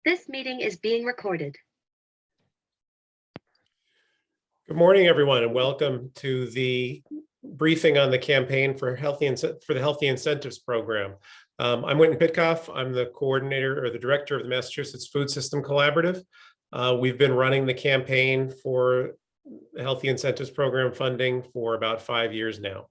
This meeting is being recorded. Good morning, everyone, and welcome to the briefing on the campaign for the Healthy Incentives Program. I'm Winton Pitkoff. I'm the coordinator or the director of the Massachusetts Food System Collaborative. We've been running the campaign for the Healthy Incentives Program funding for about 5 years now.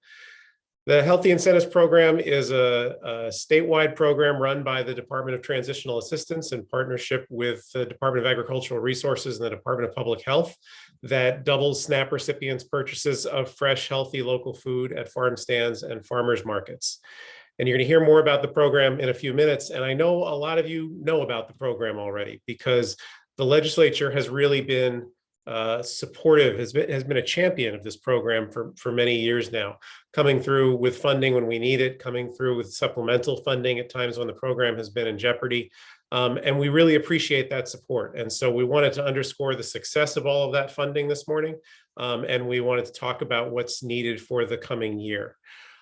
The Healthy Incentives Program is a statewide program run by the Department of Transitional Assistance in partnership with the Department of Agricultural Resources and the Department of Public Health that doubles SNAP recipients' purchases of fresh, healthy local food at farm stands and farmers markets. And you're going to hear more about the program in a few minutes. And I know a lot of you know about the program already because the legislature has really been supportive, has been a champion of this program for many years now, coming through with funding when we need it, coming through with supplemental funding at times when the program has been in jeopardy. And we really appreciate that support. And so we wanted to underscore the success of all of that funding this morning. And we wanted to talk about what's needed for the coming year.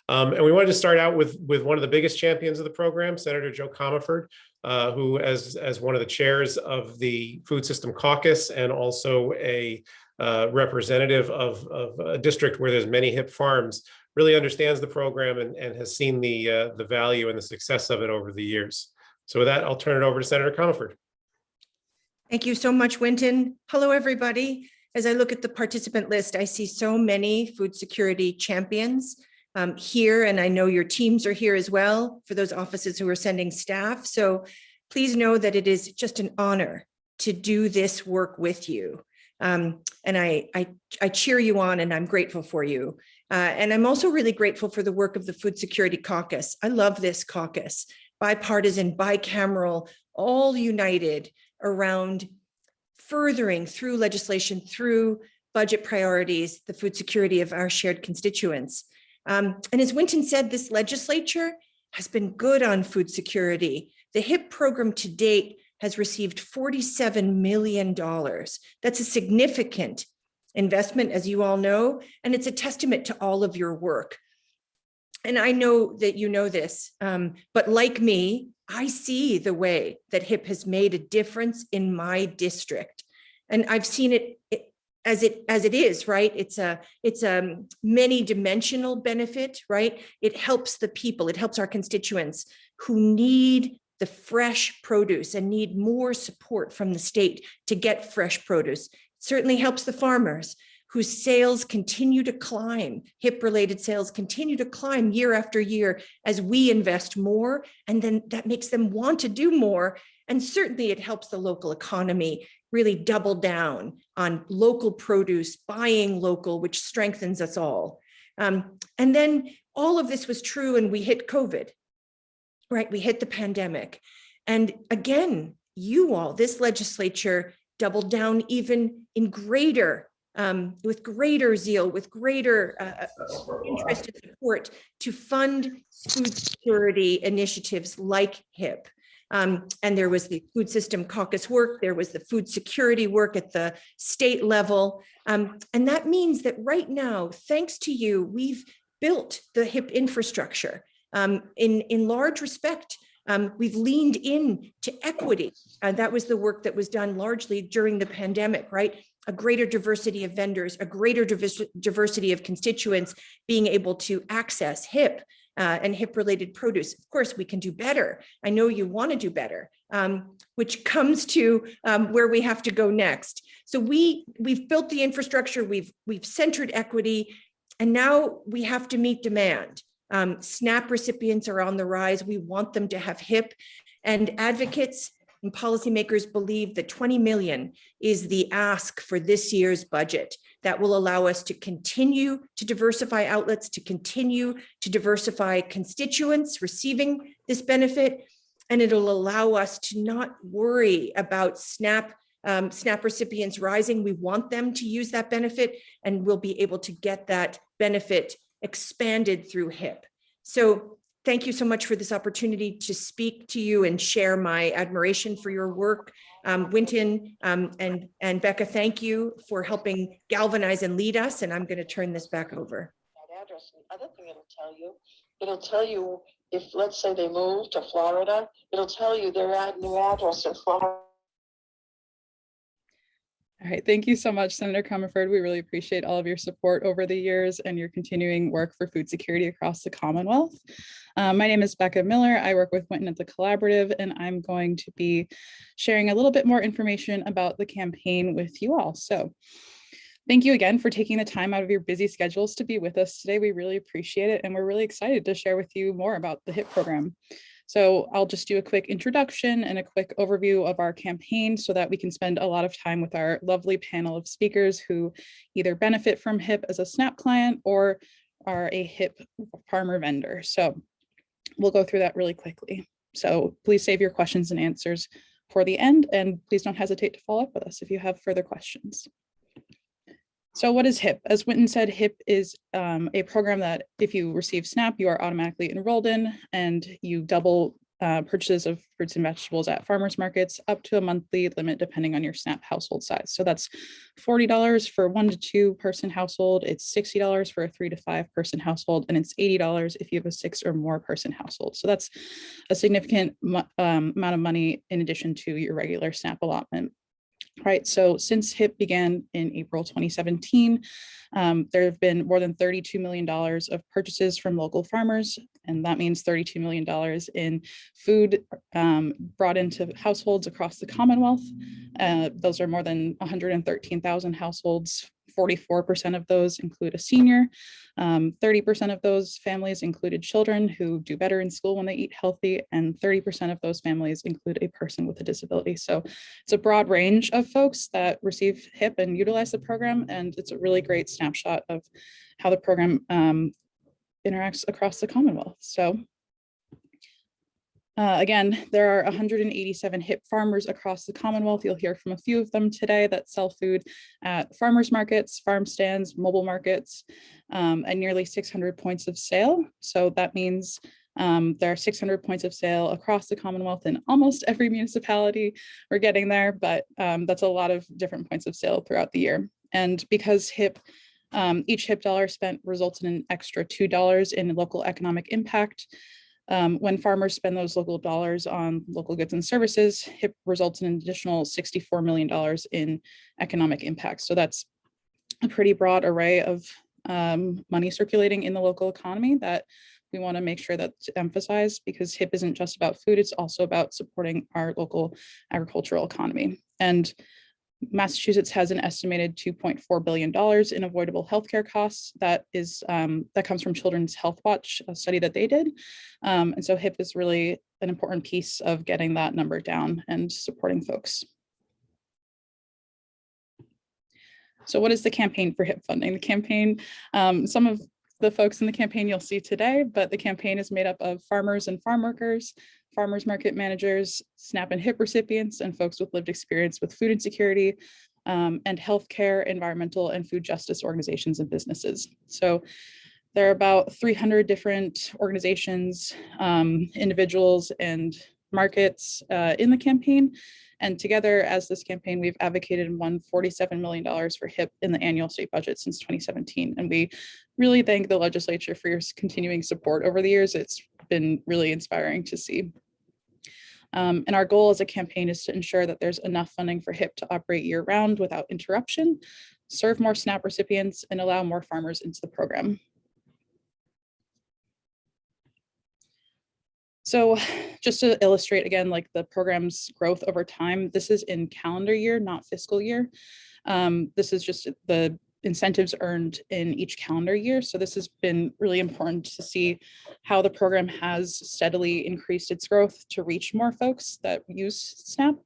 And we wanted to start out with one of the biggest champions of the program, Senator Joe Comerford, who as one of the chairs of the Food System Caucus and also a representative of a district where there's many hip farms, really understands the program and has seen the value and the success of it over the years. So with that, I'll turn it over to Senator Comerford. Thank you so much, Winton. Hello, everybody. As I look at the participant list, I see so many food security champions here, and I know your teams are here as well for those offices who are sending staff. So please know that it is just an honor to do this work with you. And I cheer you on, and I'm grateful for you. And I'm also really grateful for the work of the Food Security Caucus. I love this caucus, bipartisan, bicameral, all united around furthering through legislation, through budget priorities, the food security of our shared constituents. And as Winton said, this legislature has been good on food security. The HIP program to date has received $47 million. That's a significant investment, as you all know, and it's a testament to all of your work. And I know that you know this, but like me, I see the way that HIP has made a difference in my district. And I've seen it as it is, right? It's a many dimensional benefit, right? It helps the people, it helps our constituents who need the fresh produce and need more support from the state to get fresh produce. It certainly helps the farmers whose sales continue to climb, HIP-related sales continue to climb year after year as we invest more, and then that makes them want to do more. And certainly it helps the local economy really double down on local produce, buying local, which strengthens us all. And then all of this was true and we hit COVID, right? We hit the pandemic. And again, you all, this legislature doubled down even in greater with greater zeal, with greater interest and support to fund food security initiatives like HIP. And there was the Food System Caucus work, there was the food security work at the state level. And that means that right now, thanks to you, we've built the HIP infrastructure. In large respect, we've leaned in to equity. That was the work that was done largely during the pandemic, right? A greater diversity of vendors, a greater diversity of constituents being able to access HIP and HIP-related produce. Of course, we can do better. I know you want to do better, which comes to where we have to go next. So we've built the infrastructure, we've centered equity, and now we have to meet demand. SNAP recipients are on the rise. We want them to have HIP, and advocates and policymakers believe that 20 million is the ask for this year's budget that will allow us to continue to diversify outlets, to continue to diversify constituents receiving this benefit. And it'll allow us to not worry about SNAP recipients rising. We want them to use that benefit, and we'll be able to get that benefit expanded through HIP. So thank you so much for this opportunity to speak to you and share my admiration for your work. Winton and Becca, thank you for helping galvanize and lead us. And I'm going to turn this back over. That address. The other thing it'll tell you if, let's say, they move to Florida, it'll tell you their new address in Florida. right. Thank you so much, Senator Comerford. We really appreciate all of your support over the years and your continuing work for food security across the Commonwealth. My name is Becca Miller. I work with Winton at the Collaborative, and I'm going to be sharing a little bit more information about the campaign with you all. So thank you again for taking the time out of your busy schedules to be with us today. We really appreciate it, and we're really excited to share with you more about the HIP program. So I'll just do a quick introduction and a quick overview of our campaign so that we can spend a lot of time with our lovely panel of speakers who either benefit from HIP as a SNAP client or are a HIP farmer vendor. So we'll go through that really quickly. So please save your questions and answers for the end, and please don't hesitate to follow up with us if you have further questions. So what is HIP? As Winton said, HIP is a program that if you receive SNAP, you are automatically enrolled in, and you double purchases of fruits and vegetables at farmers markets up to a monthly limit depending on your SNAP household size. So that's $40 for 1 to 2 person household. It's $60 for a 3 to 5 person household, and it's $80 if you have a 6 or more person household. So that's a significant amount of money in addition to your regular SNAP allotment. Right, so since HIP began in April 2017, there have been more than $32 million of purchases from local farmers, and that means $32 million in food brought into households across the Commonwealth. Those are more than 113,000 households. 44% of those include a senior. 30% of those families included children who do better in school when they eat healthy, and 30% of those families include a person with a disability. So it's a broad range of folks that receive HIP and utilize the program, and it's a really great snapshot of how the program interacts across the Commonwealth. So again, there are 187 HIP farmers across the Commonwealth. You'll hear from a few of them today that sell food at farmers markets, farm stands, mobile markets, and nearly 600 points of sale. So that means there are 600 points of sale across the Commonwealth in almost every municipality. We're getting there, but that's a lot of different points of sale throughout the year. And because HIP, each HIP dollar spent results in an extra $2 in local economic impact. When farmers spend those local dollars on local goods and services, HIP results in an additional $64 million in economic impact. So that's a pretty broad array of money circulating in the local economy that we want to make sure that's emphasized, because HIP isn't just about food, it's also about supporting our local agricultural economy. And Massachusetts has an estimated $2.4 billion in avoidable healthcare costs. That comes from Children's Health Watch, a study that they did. And so HIP is really an important piece of getting that number down and supporting folks. So what is the campaign for HIP funding? The campaign, some of the folks in the campaign you'll see today, but the campaign is made up of farmers and farm workers, farmers market managers, SNAP and HIP recipients, and folks with lived experience with food insecurity, and healthcare, environmental, and food justice organizations and businesses. So there are about 300 different organizations, individuals, and markets in the campaign. And together, as this campaign, we've advocated and won $47 million for HIP in the annual state budget since 2017. And we really thank the legislature for your continuing support over the years. It's been really inspiring to see. And our goal as a campaign is to ensure that there's enough funding for HIP to operate year-round without interruption, serve more SNAP recipients, and allow more farmers into the program. So just to illustrate again, like the program's growth over time, this is in calendar year, not fiscal year. This is just the incentives earned in each calendar year. So this has been really important to see how the program has steadily increased its growth to reach more folks that use SNAP.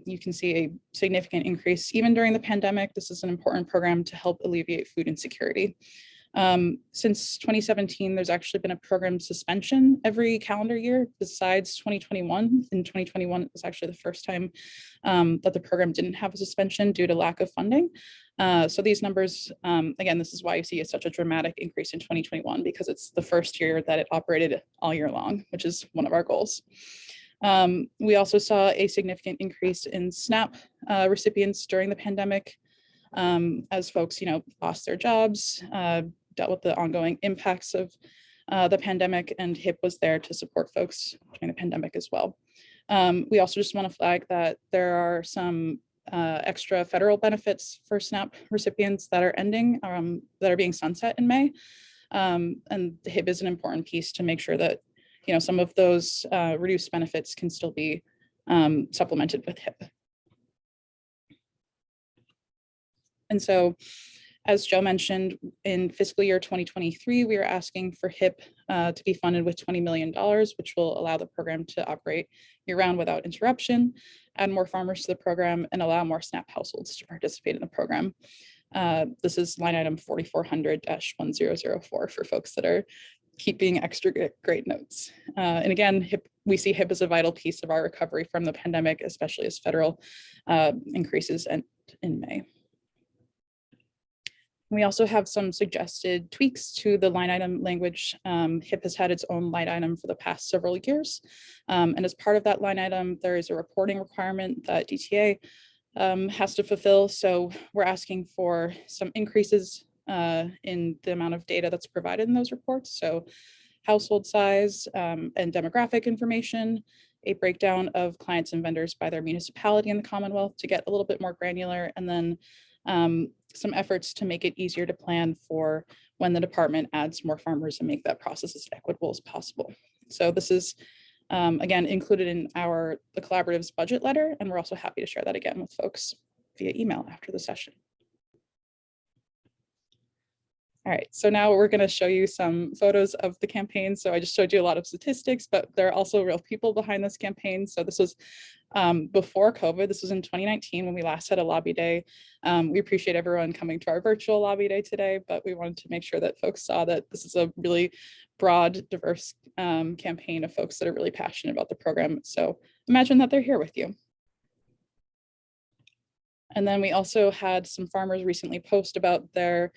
You can see a significant increase even during the pandemic. This is an important program to help alleviate food insecurity. Since 2017, there's actually been a program suspension every calendar year besides 2021. In 2021, it was actually the first time that the program didn't have a suspension due to lack of funding. So these numbers, again, this is why you see such a dramatic increase in 2021, because it's the first year that it operated all year long, which is one of our goals. We also saw a significant increase in SNAP recipients during the pandemic as folks, lost their jobs, dealt with the ongoing impacts of the pandemic, and HIP was there to support folks during the pandemic as well. We also just want to flag that there are some extra federal benefits for SNAP recipients that are ending, that are being sunset in May. And the HIB is an important piece to make sure that, you know, some of those reduced benefits can still be supplemented with HIB. And so, as Joe mentioned, in fiscal year 2023, we are asking for HIP to be funded with $20 million, which will allow the program to operate year-round without interruption, add more farmers to the program, and allow more SNAP households to participate in the program. This is line item 4400-1004 for folks that are keeping extra great notes. And again, we see HIP as a vital piece of our recovery from the pandemic, especially as federal increases in May. We also have some suggested tweaks to the line item language. HIP has had its own line item for the past several years. And as part of that line item, there is a reporting requirement that DTA has to fulfill. So we're asking for some increases in the amount of data that's provided in those reports. So household size and demographic information, a breakdown of clients and vendors by their municipality in the Commonwealth to get a little bit more granular, and then some efforts to make it easier to plan for when the department adds more farmers and make that process as equitable as possible. So this is, again, included in the collaborative's budget letter, and we're also happy to share that again with folks via email after the session. All right, so now we're going to show you some photos of the campaign. So I just showed you a lot of statistics, but there are also real people behind this campaign. So this was before COVID. This was in 2019 when we last had a lobby day. We appreciate everyone coming to our virtual lobby day today, but we wanted to make sure that folks saw that this is a really broad, diverse campaign of folks that are really passionate about the program. So imagine that they're here with you. And then we also had some farmers recently post about what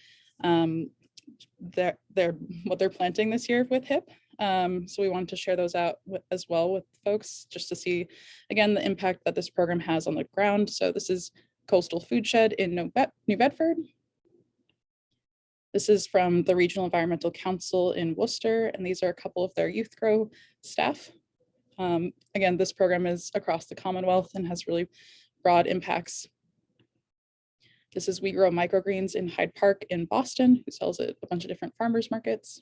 they're planting this year with HIP. So we wanted to share those out as well with folks, just to see, again, the impact that this program has on the ground. So this is Coastal Food Shed in New Bedford. This is from the Regional Environmental Council in Worcester, and these are a couple of their Youth Grow staff. Again, this program is across the Commonwealth and has really broad impacts. This is We Grow Microgreens in Hyde Park in Boston, who sells at a bunch of different farmers markets.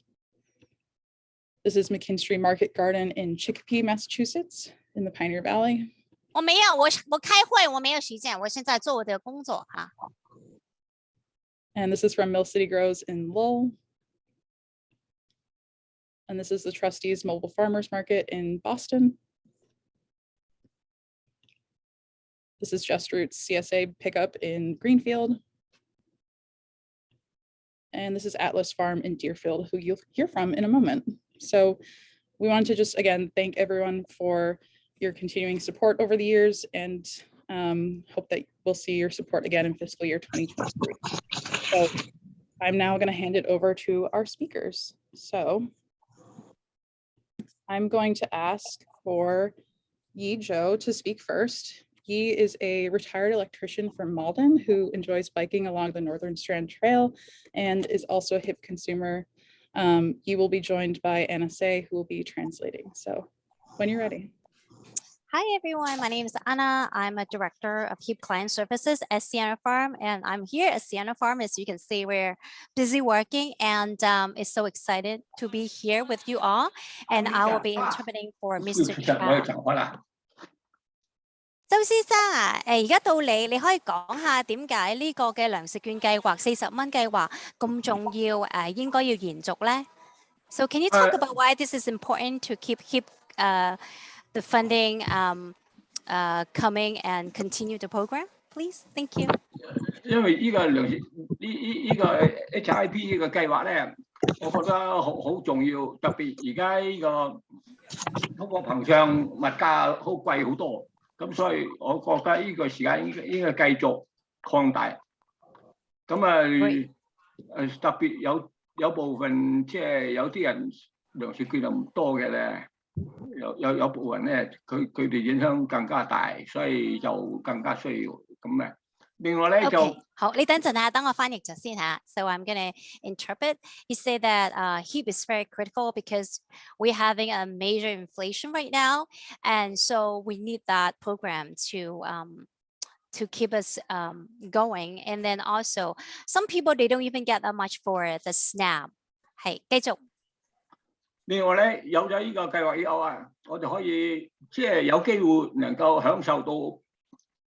This is McKinstry Market Garden in Chicopee, Massachusetts, in the Pioneer Valley. 我没有，我开会，我没有时间，我现在做我的工作哈。And this is from Mill City Grows in Lowell. And this is the Trustees Mobile Farmers Market in Boston. This is Just Roots CSA pickup in Greenfield. And this is Atlas Farm in Deerfield, who you'll hear from in a moment. So we want to just, again, thank everyone for your continuing support over the years, and hope that we'll see your support again in fiscal year 2023. So I'm now going to hand it over to our speakers. So I'm going to ask for Yi Zhou to speak first. Yi is a retired electrician from Malden who enjoys biking along the Northern Strand Trail and is also a HIP consumer. Yi will be joined by Anna Say, who will be translating. So when you're ready. Hi everyone, my name is Anna. I'm a director of HIP Client Services at Sienna Farm, and I'm here at Sienna Farm. As you can see, we're busy working, and it's so excited to be here with you all. And I will be interpreting for Mr. Chan. 周先生啊，而家到你，你可以講下點解呢個嘅糧食券計劃40蚊計劃咁重要？應該要延續咧。So can you talk about why this is important to keep the funding coming and continue the program, please? Thank you. 因為呢個糧食呢個 HIP 呢個計劃咧，我覺得好重要，特別而家呢個通貨膨脹，物價好貴好多。 咁所以我覺得呢個時間應該繼續擴大。咁特別有部分即係有啲人糧食券又唔多嘅咧，有部分咧佢哋影響更加大，所以就更加需要咁嘅。另外咧就好，你等陣啊，等我翻譯咗先嚇。So I'm gonna interpret. He said that HEAP is very critical because we're having a major inflation right now, and so we need that program to to keep us going. And then also some people, they don't even get that much for the SNAP. 係繼續。另外咧，有咗呢個計劃以後啊，我哋可以即係有機會能夠享受到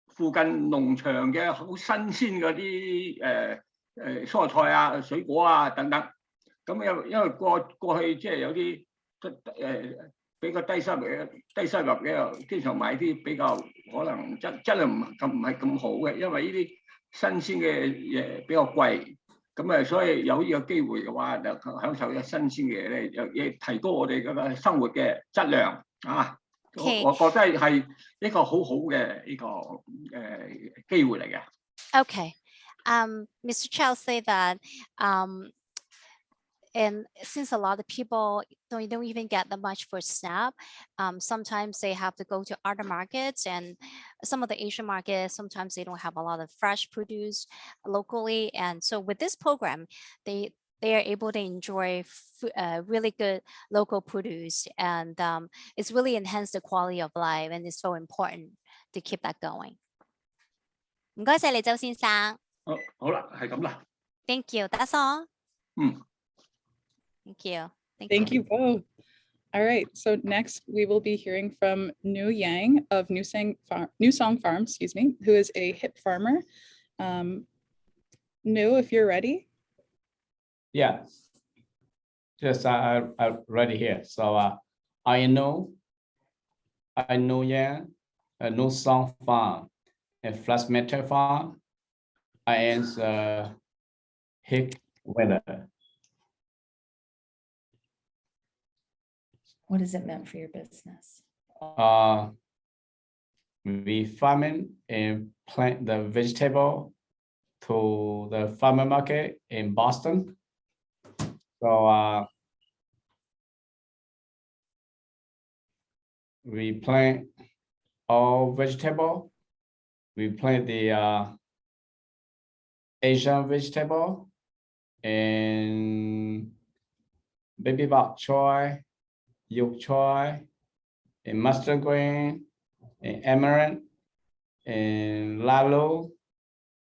附近農場嘅好新鮮嗰啲蔬菜啊、水果啊等等。咁因為過去即係有啲比較低收入嘅，經常買啲比較可能質量唔係咁好嘅，因為呢啲新鮮嘅嘢比較貴。咁所以有呢個機會嘅話，就享受咗新鮮嘅嘢咧，亦提高我哋嗰個生活嘅質量啊！我覺得係一個好好嘅呢個機會嚟嘅。Okay, Mr. Chow said that and since a lot of people don't even get that much for SNAP, sometimes they have to go to other markets, and some of the Asian markets, sometimes they don't have a lot of fresh produce locally. And so with this program, they are able to enjoy really good local produce, and it's really enhanced the quality of life, and it's so important to keep that going. 唔該晒你，周先生。好啦，係咁啦。Thank you. That's all. Thank you. Thank you both. All right, so next we will be hearing from Nu Yang of New Song Farm, excuse me, who is a hip farmer. Nu, if you're ready. Yeah. Yes, I'm ready here. So I know Yang, New Song Farm, and Flash Metal Farm. I am the hip winner. What does it mean for your business? We farming and plant the vegetable to the farmer market in Boston. So we plant all vegetable. We plant the Asian vegetable and baby bok choy, yolk choy, and mustard green, and amaranth, and lalo,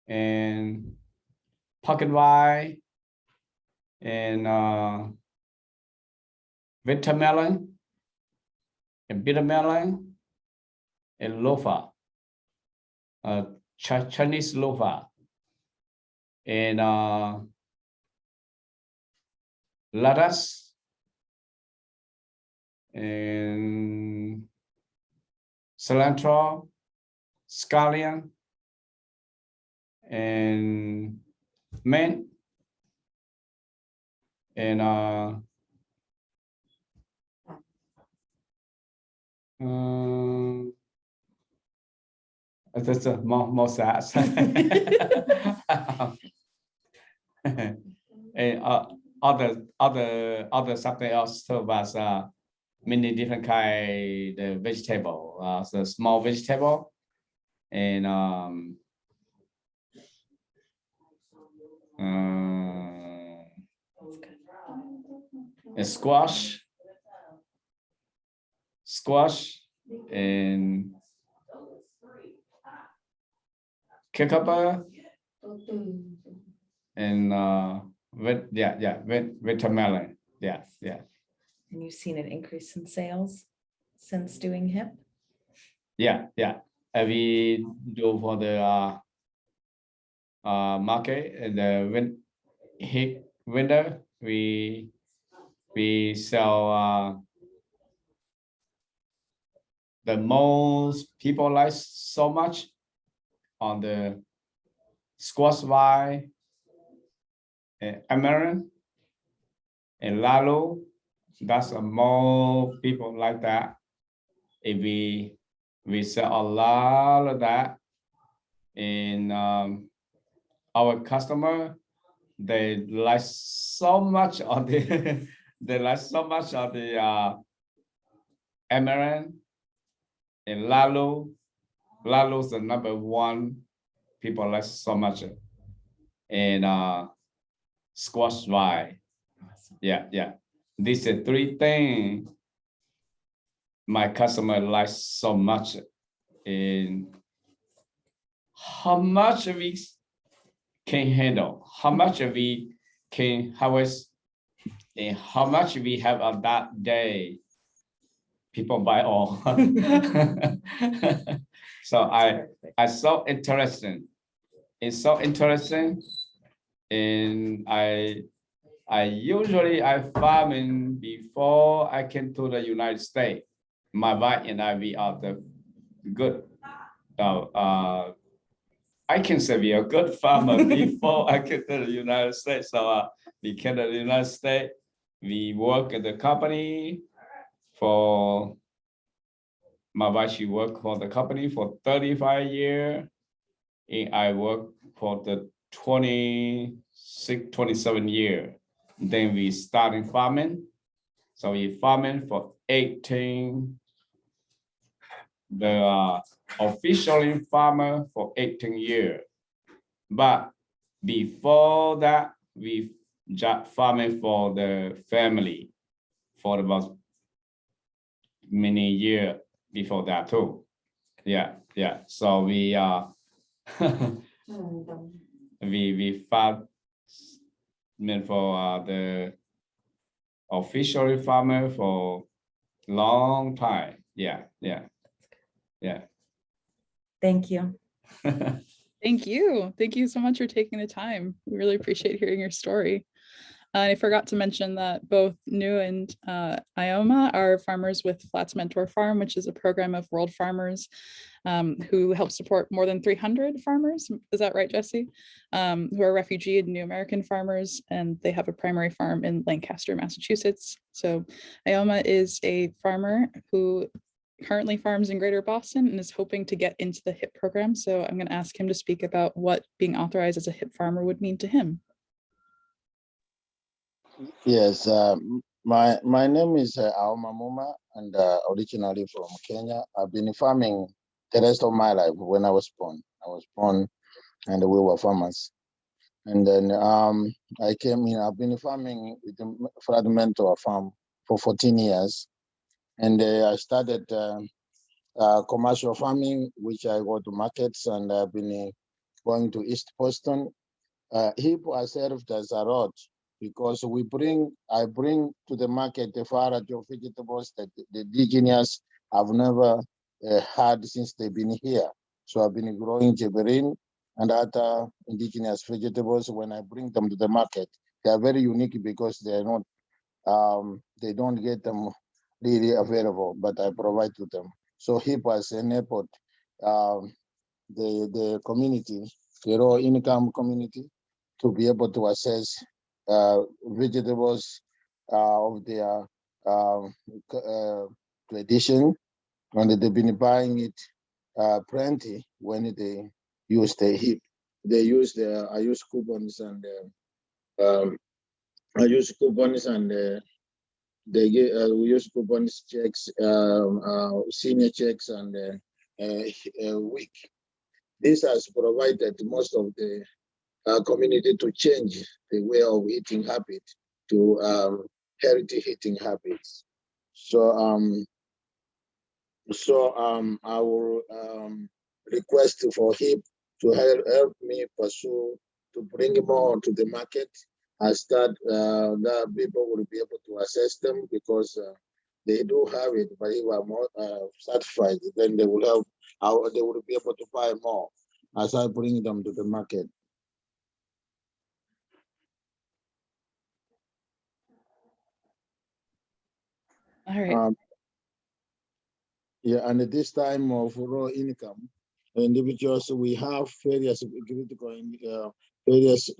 and pumpkin pie, and wintermelon, and bitter melon, and lofa, Chinese lofa, and lettuce, and cilantro, scallion, and mint, and that's more sad. And other something else too was many different kind of vegetable, the small vegetable, and a squash, and cucumber, and watermelon. Yeah. And you've seen an increase in sales since doing HIP? Yeah. We do for the market and the HIP window. We sell the most people like so much on the squash vine, and amaranth, and lalo. That's more people like that. If we sell a lot of that, and our customer, they like so much of the amaranth and lalo. Lalo's the number one people like so much, and squash vine. Yeah. These are three things my customer likes so much, and how much we can handle, how much we can harvest, and how much we have on that day. People buy all. So I so interesting. It's so interesting, and I usually farming before I came to the United States. My wife and we are the good. I can say we are good farmer before I came to the United States. So we came to the United States. We work at the company for. My wife, she worked for the company for 35 years. And I worked for the 27 years. Then we started farming. So we farming for 18. The officially farmer for 18 years. But before that, we just farming for the family for about many years before that too. Yeah. So we we farm for the official farmer for long time. Yeah. Thank you. Thank you. Thank you so much for taking the time. We really appreciate hearing your story. I forgot to mention that both Nu and Ioma are farmers with Flats Mentor Farm, which is a program of world farmers who help support more than 300 farmers. Is that right, Jesse? Who are refugee and New American farmers, and they have a primary farm in Lancaster, Massachusetts. So Ioma is a farmer who currently farms in Greater Boston and is hoping to get into the HIP program. So I'm going to ask him to speak about what being authorized as a HIP farmer would mean to him. Yes, my name is Ioma Mumma, and originally from Kenya. I've been farming the rest of my life. When I was born, and we were farmers. And then I came in. I've been farming with the Flat Mentor Farm for 14 years, and I started commercial farming, which I go to markets, and I've been going to East Boston. HIP has served as a road, because I bring to the market a variety of vegetables that the indigenous have never had since they've been here. So I've been growing gibberin and other indigenous vegetables. When I bring them to the market, they are very unique because they are not, they don't get them really available, but I provide to them. So HIP has enabled the community, the low income community, to be able to access vegetables of their tradition, and they've been buying it plenty when they use the HIP. They use I use coupons and they get we use coupons, checks, senior checks, and week. This has provided most of the community to change the way of eating habit to healthy eating habits. So I will request for HIP to help me pursue to bring more to the market. I start that people will be able to access them, because they do have it, but if I'm more certified, then they will help. They will be able to buy more as I bring them to the market. All right. Yeah, and at this time of low income individuals, we have various critical various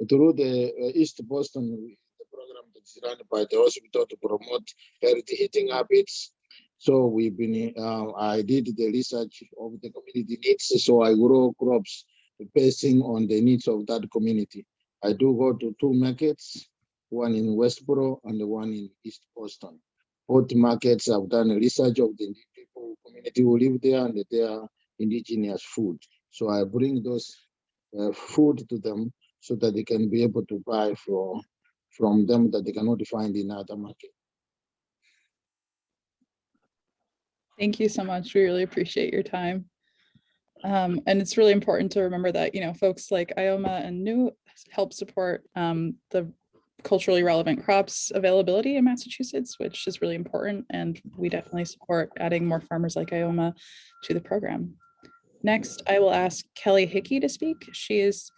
through the East Boston, the program that's run by the hospital to promote healthy eating habits. So we've been, I did the research of the community needs, so I grow crops basing on the needs of that community. I do go to 2 markets, one in Westboro and the one in East Boston. Both markets have done research of the people community who live there and their indigenous food. So I bring those food to them so that they can be able to buy from them that they cannot find in other market. Thank you so much. We really appreciate your time. And it's really important to remember that, folks like Ioma and New help support the culturally relevant crops availability in Massachusetts, which is really important. And we definitely support adding more farmers like Ioma to the program. Next, I will ask Kelly Hickey to speak. She is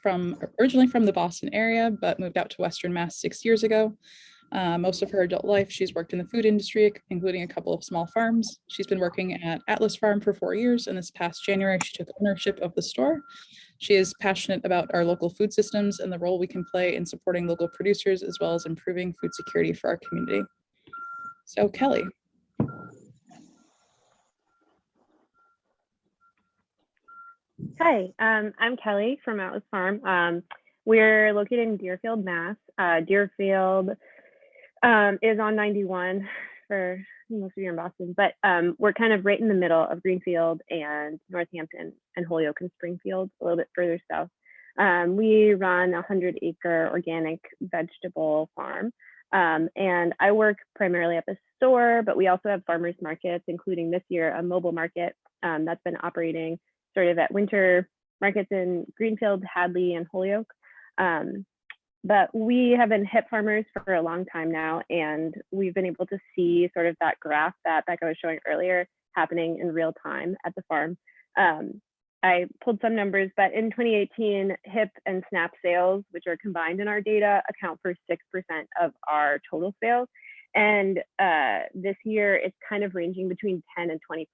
originally from the Boston area, but moved out to Western Mass 6 years ago. Most of her adult life, she's worked in the food industry, including a couple of small farms. She's been working at Atlas Farm for 4 years, and this past January, she took ownership of the store. She is passionate about our local food systems and the role we can play in supporting local producers, as well as improving food security for our community. So Kelly. Hi, I'm Kelly from Atlas Farm. We're located in Deerfield, Mass. Deerfield is on 91 for most of you in Boston, but we're kind of right in the middle of Greenfield and Northampton and Holyoke and Springfield, a little bit further south. We run a 100-acre organic vegetable farm, and I work primarily at the store, but we also have farmers markets, including this year a mobile market that's been operating sort of at winter markets in Greenfield, Hadley, and Holyoke. But we have been hip farmers for a long time now, and we've been able to see sort of that graph that Becca was showing earlier happening in real time at the farm. I pulled some numbers, but in 2018, hip and SNAP sales, which are combined in our data, account for 6% of our total sales. And this year, it's kind of ranging between 10 and 20%.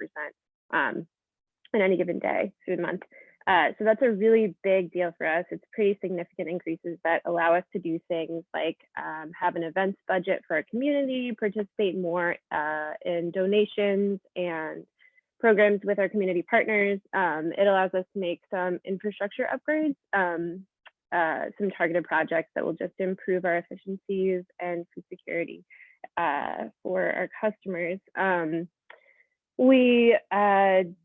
In any given day through the month. So that's a really big deal for us. It's pretty significant increases that allow us to do things like have an events budget for our community, participate more in donations and programs with our community partners. It allows us to make some infrastructure upgrades, some targeted projects that will just improve our efficiencies and food security for our customers. We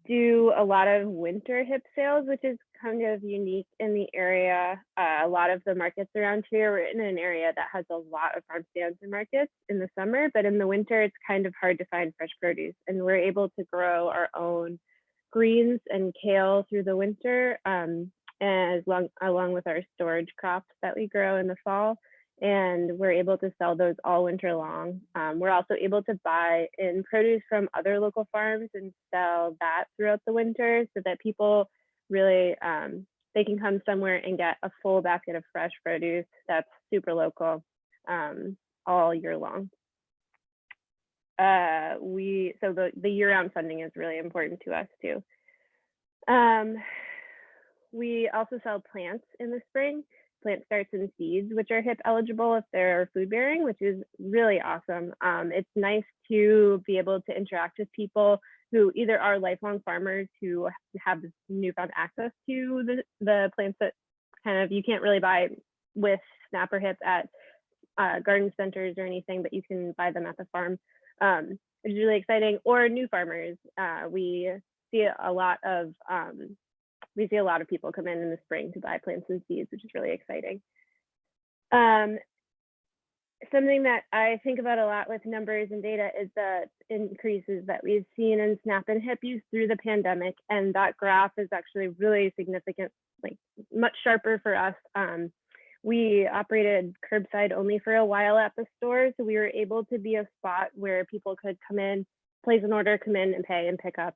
do a lot of winter hip sales, which is kind of unique in the area. A lot of the markets around here, we're in an area that has a lot of farm stands and markets in the summer, but in the winter, it's kind of hard to find fresh produce. And we're able to grow our own greens and kale through the winter, along with our storage crops that we grow in the fall. And we're able to sell those all winter long. We're also able to buy in produce from other local farms and sell that throughout the winter so that people really, they can come somewhere and get a full basket of fresh produce that's super local all year long. So the year-round funding is really important to us too. We also sell plants in the spring. Plant starts and seeds, which are HIP eligible if they're food bearing, which is really awesome. It's nice to be able to interact with people who either are lifelong farmers who have this newfound access to the plants that kind of you can't really buy with SNAP or HIP at garden centers or anything, but you can buy them at the farm, which is really exciting. Or new farmers. We see a lot of people come in the spring to buy plants and seeds, which is really exciting. Something that I think about a lot with numbers and data is the increases that we've seen in SNAP and HIP use through the pandemic. And that graph is actually really significant, like much sharper for us. We operated curbside only for a while at the store. So we were able to be a spot where people could come in, place an order, come in and pay and pick up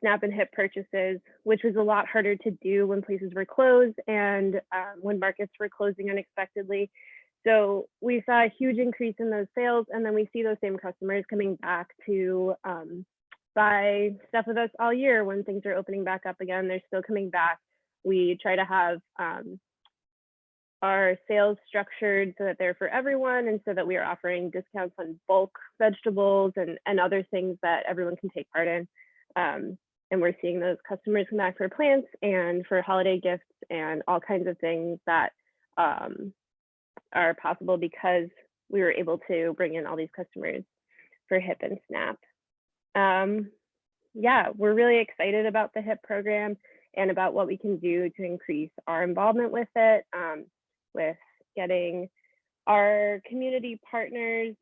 SNAP and HIP purchases, which was a lot harder to do when places were closed and when markets were closing unexpectedly. So we saw a huge increase in those sales, and then we see those same customers coming back to buy stuff with us all year when things are opening back up again. They're still coming back. We try to have our sales structured so that they're for everyone, and so that we are offering discounts on bulk vegetables and other things that everyone can take part in. And we're seeing those customers come back for plants and for holiday gifts and all kinds of things that are possible because we were able to bring in all these customers for HIP and SNAP. Yeah, we're really excited about the HIP program and about what we can do to increase our involvement with it, with getting our community partners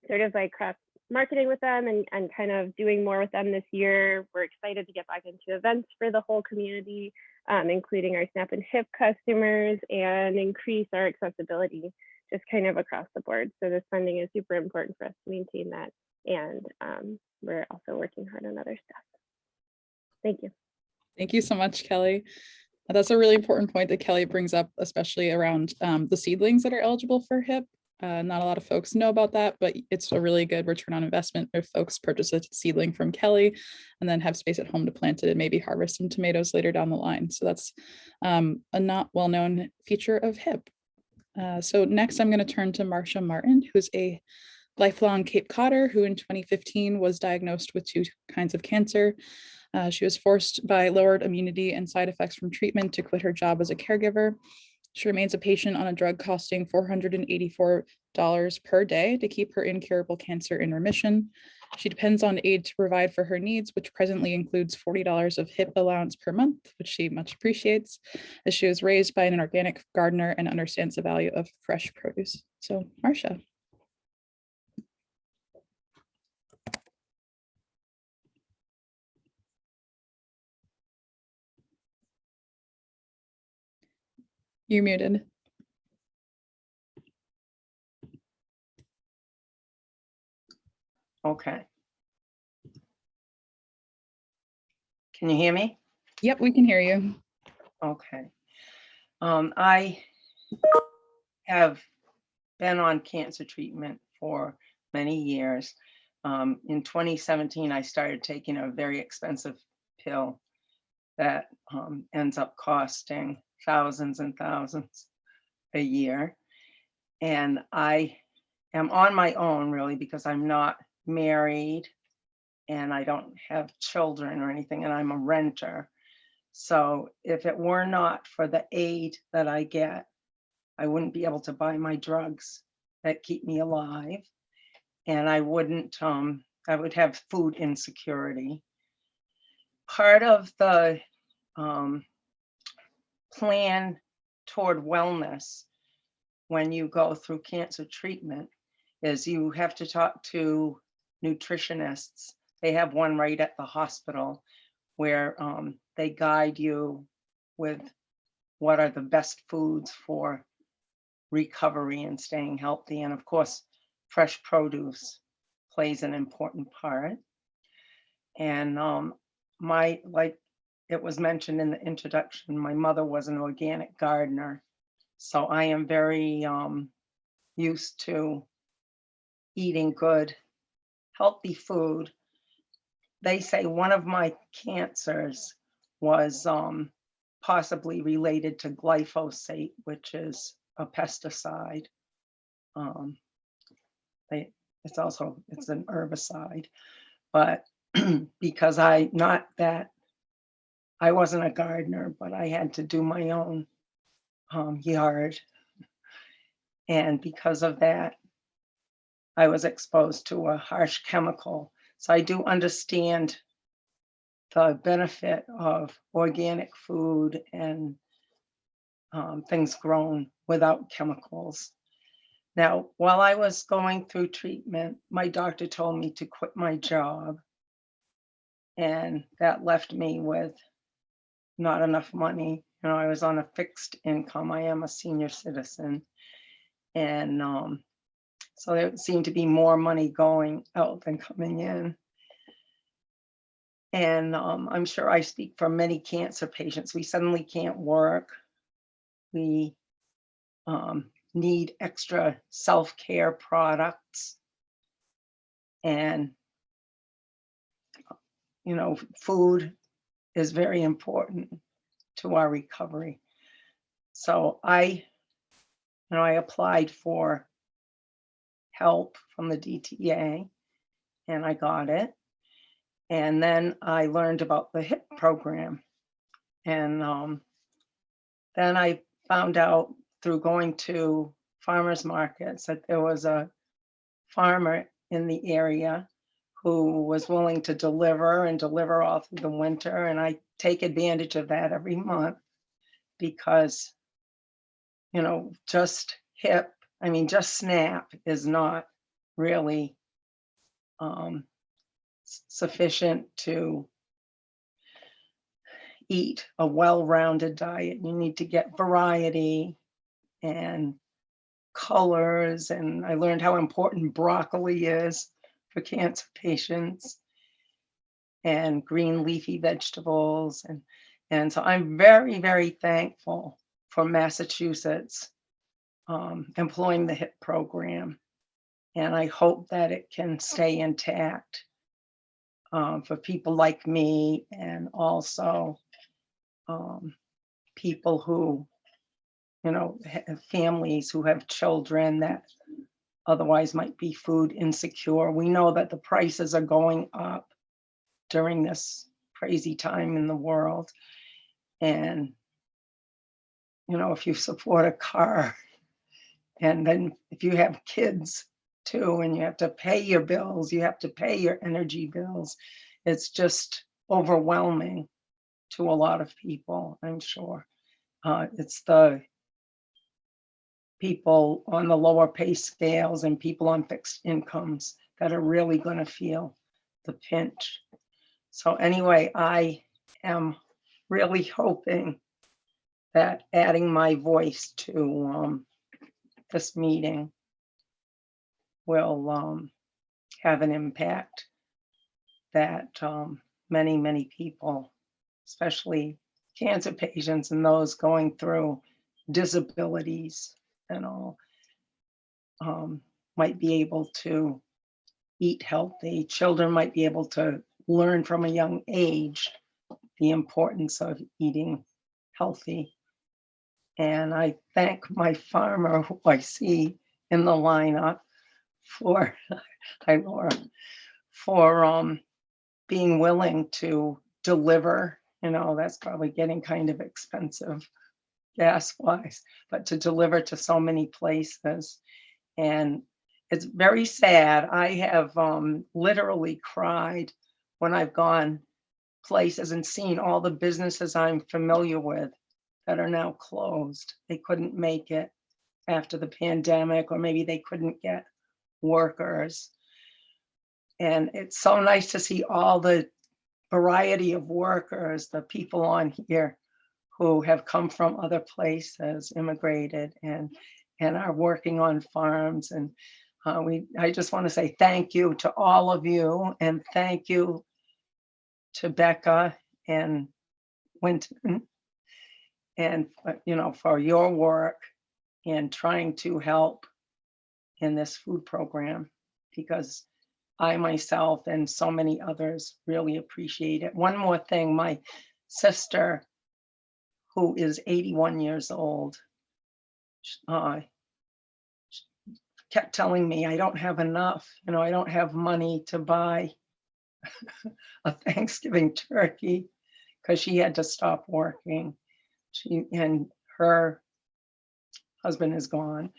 sort of like marketing with them and kind of doing more with them this year. We're excited to get back into events for the whole community, including our SNAP and HIP customers, and increase our accessibility just kind of across the board. So this funding is super important for us to maintain that. And we're also working hard on other stuff. Thank you. Thank you so much, Kelly. That's a really important point that Kelly brings up, especially around the seedlings that are eligible for HIP. Not a lot of folks know about that, but it's a really good return on investment if folks purchase a seedling from Kelly and then have space at home to plant it and maybe harvest some tomatoes later down the line. So that's a not well-known feature of HIP. So next I'm going to turn to Marcia Martin, who's a lifelong Cape Codder who in 2015 was diagnosed with 2 kinds of cancer. She was forced by lowered immunity and side effects from treatment to quit her job as a caregiver. She remains a patient on a drug costing $484 per day to keep her incurable cancer in remission. She depends on aid to provide for her needs, which presently includes $40 of HIP allowance per month, which she much appreciates, as she was raised by an organic gardener and understands the value of fresh produce. So, Marcia. You're muted. Okay. Can you hear me? Yep, we can hear you. Okay. I have been on cancer treatment for many years. In 2017, I started taking a very expensive pill that ends up costing thousands and thousands a year. And I am on my own really because I'm not married and I don't have children or anything, and I'm a renter. So if it were not for the aid that I get, I wouldn't be able to buy my drugs that keep me alive. And I wouldn't, I would have food insecurity. Part of the plan toward wellness when you go through cancer treatment is you have to talk to nutritionists. They have one right at the hospital where they guide you with what are the best foods for recovery and staying healthy. And of course, fresh produce plays an important part. And like it was mentioned in the introduction, my mother was an organic gardener. So I am very used to eating good, healthy food. They say one of my cancers was possibly related to glyphosate, which is a pesticide. It's an herbicide, but because I wasn't a gardener, but I had to do my own yard. And because of that, I was exposed to a harsh chemical. So I do understand the benefit of organic food and things grown without chemicals. Now, while I was going through treatment, my doctor told me to quit my job. And that left me with not enough money. You know, I was on a fixed income. I am a senior citizen. And so there seemed to be more money going out than coming in. And I'm sure I speak for many cancer patients. We suddenly can't work. We need extra self-care products. And, you know, food is very important to our recovery. So I applied for help from the DTA and I got it. And then I learned about the HIP program. And then I found out through going to farmers markets that there was a farmer in the area who was willing to deliver all through the winter. And I take advantage of that every month because, you know, just SNAP is not really sufficient to eat a well-rounded diet. You need to get variety and colors. And I learned how important broccoli is for cancer patients, and green leafy vegetables. And so I'm very, very thankful for Massachusetts employing the HIP program. And I hope that it can stay intact for people like me, and also people who, you know, have families who have children that otherwise might be food insecure. We know that the prices are going up during this crazy time in the world. And, you know, if you support a car, and then if you have kids too, and you have to pay your bills, you have to pay your energy bills, it's just overwhelming to a lot of people, I'm sure. It's the people on the lower pay scales and people on fixed incomes that are really going to feel the pinch. So anyway, I am really hoping that adding my voice to this meeting will have an impact that many, many people, especially cancer patients and those going through disabilities and all, might be able to eat healthy. Children might be able to learn from a young age the importance of eating healthy. And I thank my farmer, who I see in the lineup, for hi Laura, for being willing to deliver. You know, that's probably getting kind of expensive gas wise, but to deliver to so many places. And it's very sad. I have literally cried when I've gone places and seen all the businesses I'm familiar with that are now closed. They couldn't make it after the pandemic, or maybe they couldn't get workers. And it's so nice to see all the variety of workers, the people on here who have come from other places, immigrated, and are working on farms. And I just want to say thank you to all of you, and thank you to Becca and Winton, and you know, for your work in trying to help in this food program, because I myself and so many others really appreciate it. One more thing, my sister, who is 81 years old, kept telling me I don't have enough, you know, I don't have money to buy a Thanksgiving turkey, because she had to stop working. And her husband is gone.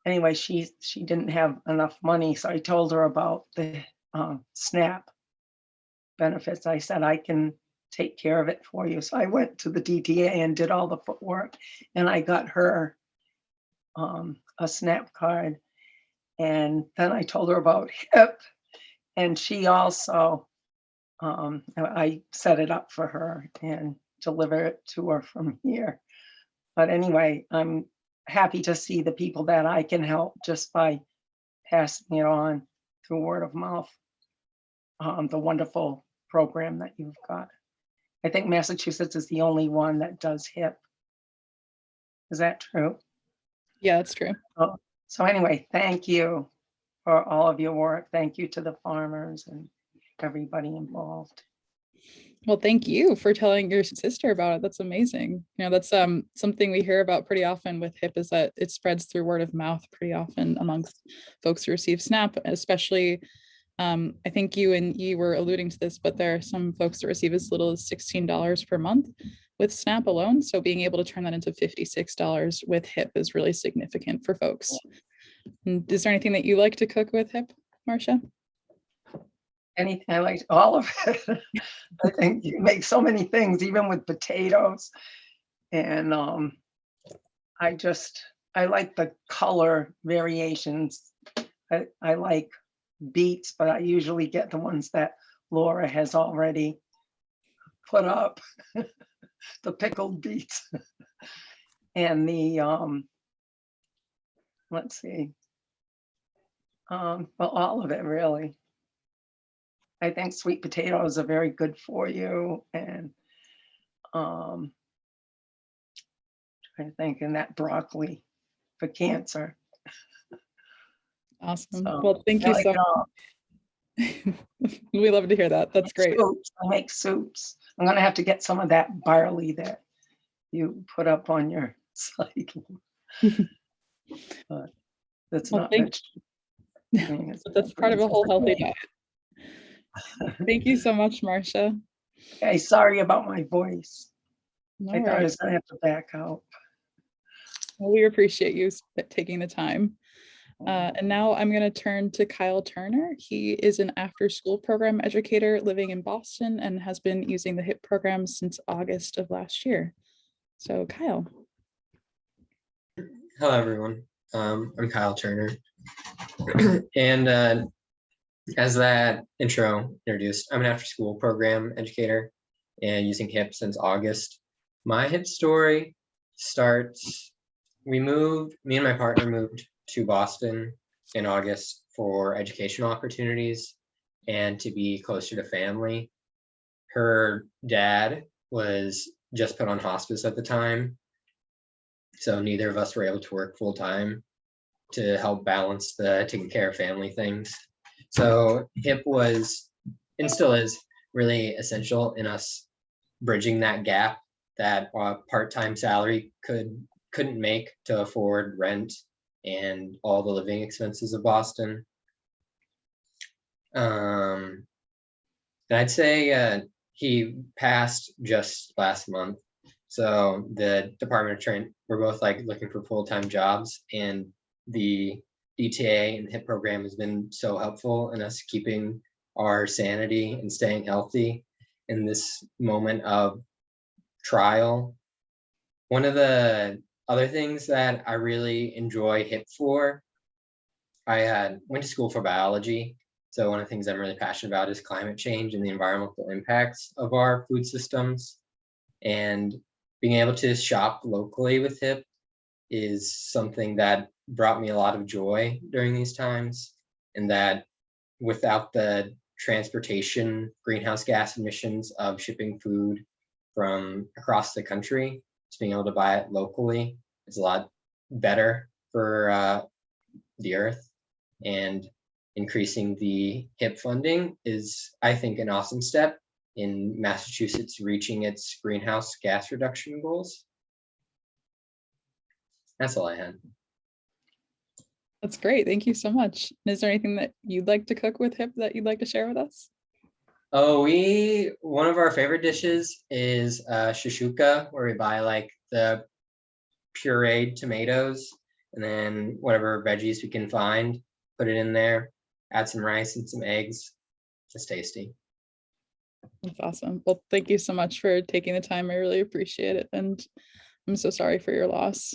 Anyway, she didn't have enough money, so I told her about the SNAP benefits. I said, I can take care of it for you. So I went to the DTA and did all the footwork, and I got her a SNAP card. And then I told her about HIP, and she also, I set it up for her and deliver it to her from here. But anyway, I'm happy to see the people that I can help just by passing it on through word of mouth, the wonderful program that you've got. I think Massachusetts is the only one that does HIP. Is that true? Yeah, that's true. Oh, so anyway, thank you for all of your work. Thank you to the farmers and everybody involved. Well, thank you for telling your sister about it. That's amazing. You know, that's something we hear about pretty often with HIP, is that it spreads through word of mouth pretty often amongst folks who receive SNAP, especially I think you were alluding to this, but there are some folks that receive as little as $16 per month with SNAP alone. So being able to turn that into $56 with HIP is really significant for folks. And is there anything that you like to cook with HIP, Marcia? Anything, I like all of it. I think you make so many things, even with potatoes. And I like the color variations. I like beets, but I usually get the ones that Laura has already put up, the pickled beets. And the, let's see, well, all of it really. I think sweet potatoes are very good for you, and trying to think, and that broccoli for cancer. Awesome. So, Well, thank you like, so much. We love to hear that. That's great. soups. I make soups. I'm gonna have to get some of that barley that you put up on your slide. But that's Well, not thank- vegetable. That's part of a whole healthy diet. Thank you so much, Marcia. Okay, sorry about my voice. No I thought I worries. was gonna have to back out. Well, we appreciate you taking the time. And now I'm going to turn to Kyle Turner. He is an after-school program educator living in Boston and has been using the HIP program since August of last year. So Kyle. Hello, everyone. I'm Kyle Turner. And as that intro introduced, I'm an after-school program educator and using HIP since August. My HIP story starts, me and my partner moved to Boston in August for educational opportunities and to be closer to family. Her dad was just put on hospice at the time, so neither of us were able to work full time to help balance the taking care of family things. So HIP was, and still is, really essential in us bridging that gap that a part-time salary couldn't make to afford rent and all the living expenses of Boston. And I'd say he passed just last month. So the Department of Training, we're both like looking for full-time jobs, and the DTA and HIP program has been so helpful in us keeping our sanity and staying healthy in this moment of trial. One of the other things that I really enjoy HIP for, I went to school for biology. So one of the things I'm really passionate about is climate change and the environmental impacts of our food systems. And being able to shop locally with HIP is something that brought me a lot of joy during these times, and that without the transportation greenhouse gas emissions of shipping food from across the country, just being able to buy it locally is a lot better for the earth. And increasing the HIP funding is, I think, an awesome step in Massachusetts reaching its greenhouse gas reduction goals. That's all I had. That's great. Thank you so much. And is there anything that you'd like to cook with HIP that you'd like to share with us? Oh, one of our favorite dishes is shashuka, where we buy like the pureed tomatoes and then whatever veggies we can find, put it in there, add some rice and some eggs. Just tasty. That's awesome. Well, thank you so much for taking the time. I really appreciate it. And I'm so sorry for your loss.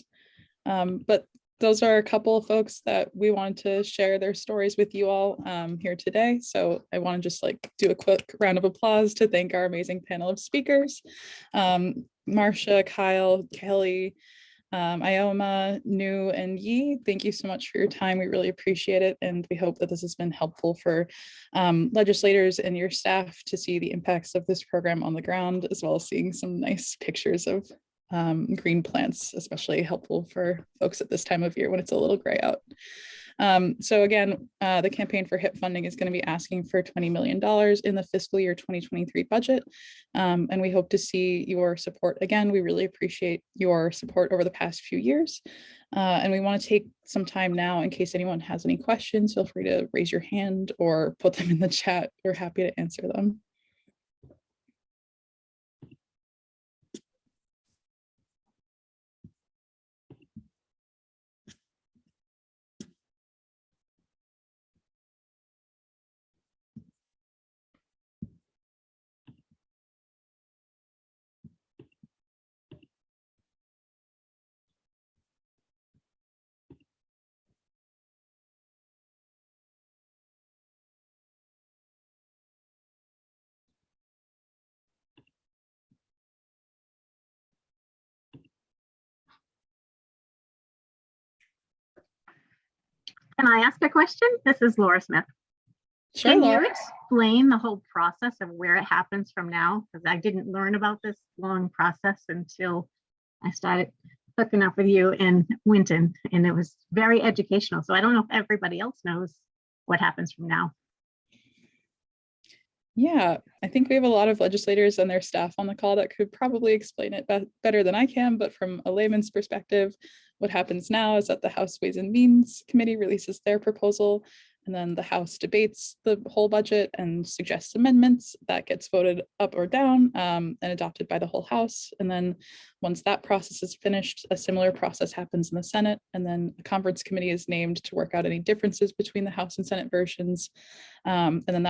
But those are a couple of folks that we wanted to share their stories with you all here today. So I want to just like do a quick round of applause to thank our amazing panel of speakers. Marcia, Kyle, Kelly, Ioma, Nu, and Yi, thank you so much for your time. We really appreciate it. And we hope that this has been helpful for legislators and your staff to see the impacts of this program on the ground, as well as seeing some nice pictures of green plants, especially helpful for folks at this time of year when it's a little gray out. So again, the campaign for HIP funding is going to be asking for $20 million in the fiscal year 2023 budget. And we hope to see your support. Again, we really appreciate your support over the past few years. And we want to take some time now in case anyone has any questions. Feel free to raise your hand or put them in the chat. We're happy to answer them. Can I ask a question? This is Laura Smith. Sure, Can Laura. you explain the whole process of where it happens from now? Because I didn't learn about this long process until I started hooking up with you and Winton, and it was very educational. So I don't know if everybody else knows what happens from now. Yeah, I think we have a lot of legislators and their staff on the call that could probably explain it better than I can, but from a layman's perspective, what happens now is that the House Ways and Means Committee releases their proposal, and then the House debates the whole budget and suggests amendments. That gets voted up or down and adopted by the whole House. And then once that process is finished, a similar process happens in the Senate, and then a conference committee is named to work out any differences between the House and Senate versions. And then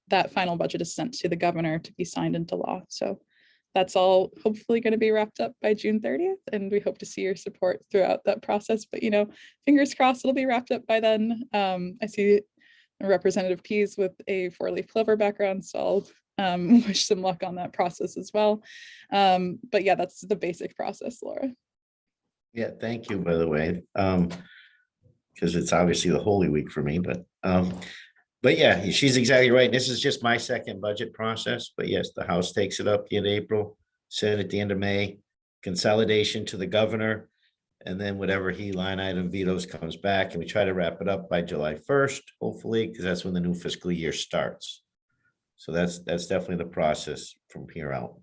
that final budget is sent to the governor to be signed into law. So that's all hopefully going to be wrapped up by June 30th. And we hope to see your support throughout that process. But, fingers crossed it'll be wrapped up by then. I see Representative Pease with a 4-leaf clover background, so I'll wish some luck on that process as well. But yeah, that's the basic process, Laura. Yeah, thank you, by the way, because it's obviously the Holy Week for me, but yeah, she's exactly right. This is just my second budget process, but yes, the House takes it up the end of April, Senate at the end of May, consolidation to the governor, and then whatever he line item vetoes comes back, and we try to wrap it up by July 1st, hopefully, because that's when the new fiscal year starts. So that's definitely the process from here out.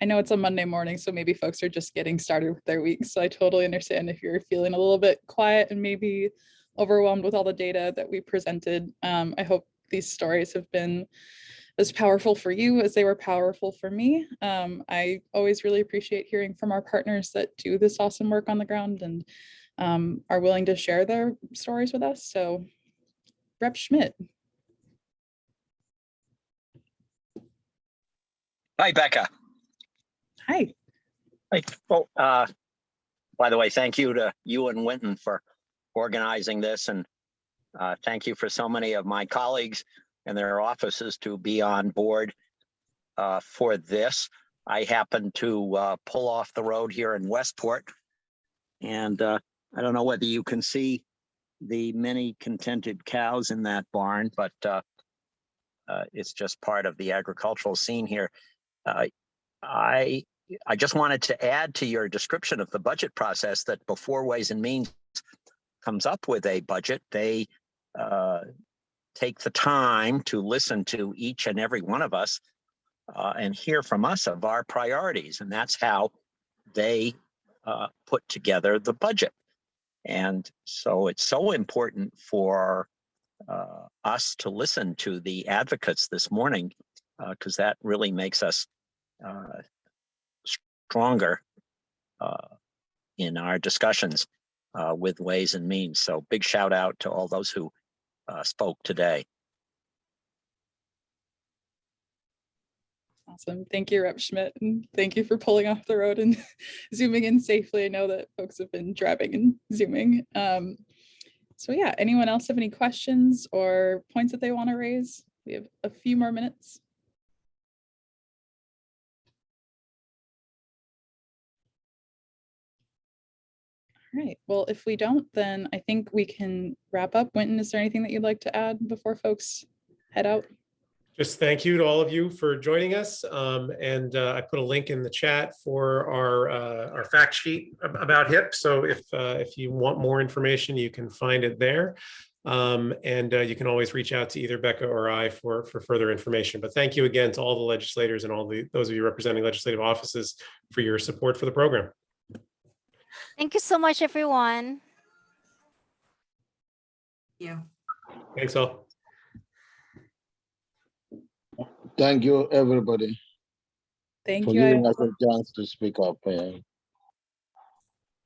I know it's a Monday morning, so maybe folks are just getting started with their week. So I totally understand if you're feeling a little bit quiet and maybe overwhelmed with all the data that we presented. I hope these stories have been as powerful for you as they were powerful for me. I always really appreciate hearing from our partners that do this awesome work on the ground and are willing to share their stories with us. So Rep. Schmidt. Hi, Becca. Hi. Hey, well, by the way, thank you to you and Winton for organizing this, and thank you for so many of my colleagues and their offices to be on board for this. I happen to pull off the road here in Westport, and I don't know whether you can see the many contented cows in that barn, but it's just part of the agricultural scene here. I just wanted to add to your description of the budget process that before Ways and Means comes up with a budget, they take the time to listen to each and every one of us and hear from us of our priorities. And that's how they put together the budget. And so it's so important for us to listen to the advocates this morning, because that really makes us stronger in our discussions with Ways and Means. So big shout out to all those who spoke today. Awesome. Thank you, Rep. Schmidt. And thank you for pulling off the road and zooming in safely. I know that folks have been driving and zooming. So yeah, anyone else have any questions or points that they want to raise? We have a few more minutes. All right, well, if we don't, then I think we can wrap up. Winton, is there anything that you'd like to add before folks head out? Just thank you to all of you for joining us. And I put a link in the chat for our fact sheet about HIP. So if you want more information, you can find it there. And you can always reach out to either Becca or I for further information. But thank you again to all the legislators and those of you representing legislative offices for your support for the program. Thank you so much, everyone. Yeah. Thanks all. Thank you, everybody, Thank for you. giving us a chance to speak up.